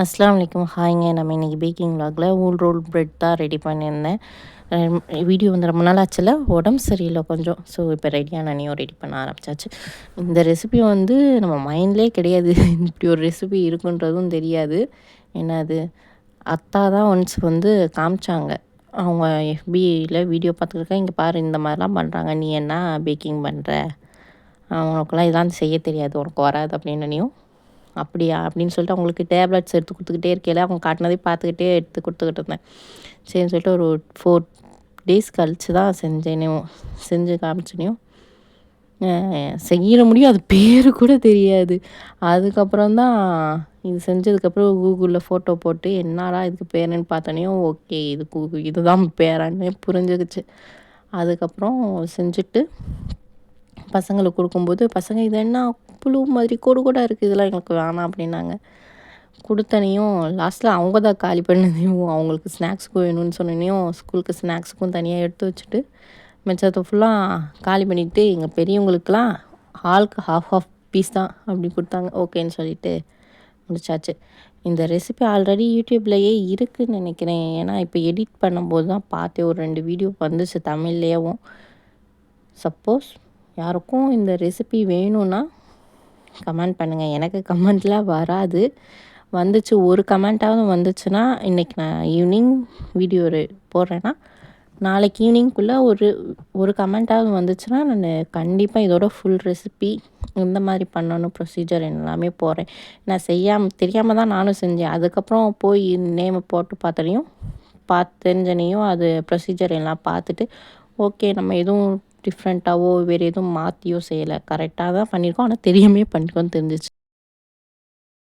அஸ்ஸலாமு அலைக்கும். ஹாய்ங்க. நம்ம இன்றைக்கி பேக்கிங் விலாகில் ஊல் ரோல் பிரெட் தான் ரெடி பண்ணியிருந்தேன். வீடியோ வந்து ரொம்ப நாள் ஆச்சுல, உடம்பு சரியில்லை கொஞ்சம். ஸோ இப்போ ரெடியானனையும் ரெடி பண்ண ஆரம்பிச்சாச்சு. இந்த ரெசிபி வந்து நம்ம மைண்ட்லேயே கிடையாது. இப்படி ஒரு ரெசிபி இருக்குன்றதும் தெரியாது. என்னது அத்தா தான் ஒன்ஸ் வந்து காமிச்சாங்க. அவங்க எஃபியில் வீடியோ பார்த்துருக்கேன். இங்கே பாரு இந்த மாதிரிலாம் பண்ணுறாங்க, நீ என்ன பேக்கிங் பண்ணுற, உனக்குலாம் இதெல்லாம் செய்ய தெரியாது, உனக்கு வராது அப்படின்னனையும் அப்படியா அப்படின்னு சொல்லிட்டு அவங்களுக்கு டேப்லெட்ஸ் எடுத்து கொடுத்துக்கிட்டே இருக்கையில் அவங்க காட்டினதே பார்த்துக்கிட்டே எடுத்து கொடுத்துக்கிட்டு இருந்தேன். சரின்னு சொல்லிட்டு ஒரு 4 days கழித்து தான் செஞ்சு காமிச்சினையும் செய்ய முடியும். அது பேர் கூட தெரியாது. அதுக்கப்புறம் தான் இது செஞ்சதுக்கப்புறம் கூகுளில் ஃபோட்டோ போட்டு என்னடா இதுக்கு பேருன்னு பார்த்தோனையும் ஓகே இதுதான் பேரான்னு புரிஞ்சுக்கிச்சு. அதுக்கப்புறம் செஞ்சுட்டு பசங்களுக்கு கொடுக்கும்போது பசங்க இது என்ன புழு மாதிரி கோடு கூட இருக்குது, இதெல்லாம் எங்களுக்கு வேணாம் அப்படின்னாங்க. கொடுத்தனையும் லாஸ்ட்டில் அவங்க தான் காலி பண்ணதையும் அவங்களுக்கு ஸ்நாக்ஸுக்கும் வேணும்னு சொன்னனையும் ஸ்கூலுக்கு ஸ்நாக்ஸுக்கும் தனியாக எடுத்து வச்சுட்டு மிச்சத்தை ஃபுல்லாக காலி பண்ணிவிட்டு எங்கள் பெரியவங்களுக்கெலாம் ஆளுக்கு ஹாஃப் பீஸ் தான் அப்படி கொடுத்தாங்க. ஓகேன்னு சொல்லிட்டு முடிச்சாச்சு. இந்த ரெசிபி ஆல்ரெடி யூடியூப்லேயே இருக்குதுன்னு நினைக்கிறேன். ஏன்னா இப்போ எடிட் பண்ணும்போது தான் பார்த்தேன், ஒரு 2 வீடியோ வந்துச்சு தமிழ்லேயும். சப்போஸ் யாருக்கும் இந்த ரெசிபி வேணும்னா கமெண்ட் பண்ணுங்கள். எனக்கு கமெண்ட்லாம் வராது. வந்துச்சு ஒரு கமெண்ட்டாவது வந்துச்சுன்னா இன்றைக்கி நான் ஈவினிங் வீடியோ போடுறேன்னா நாளைக்கு ஈவினிங்குள்ளே ஒரு கமெண்ட்டாவது வந்துச்சுன்னா நான் கண்டிப்பாக இதோட ஃபுல் ரெசிபி இந்த மாதிரி பண்ணணும் ப்ரொசீஜர் எல்லாமே போடுறேன். நான் தெரியாமல் தான் நானும் செஞ்சேன். அதுக்கப்புறம் போய் நேமை போட்டு தெரிஞ்சனையும் அது ப்ரொசீஜர் எல்லாம் பார்த்துட்டு ஓகே நம்ம எதுவும் டிஃப்ரெண்ட்டாவோ வேறு எதுவும் மாற்றியோ செய்யலை, கரெக்டாக தான் பண்ணியிருக்கோம். ஆனால் தெரியாமே பண்ணியிருக்கோன்னு தெரிஞ்சிச்சு.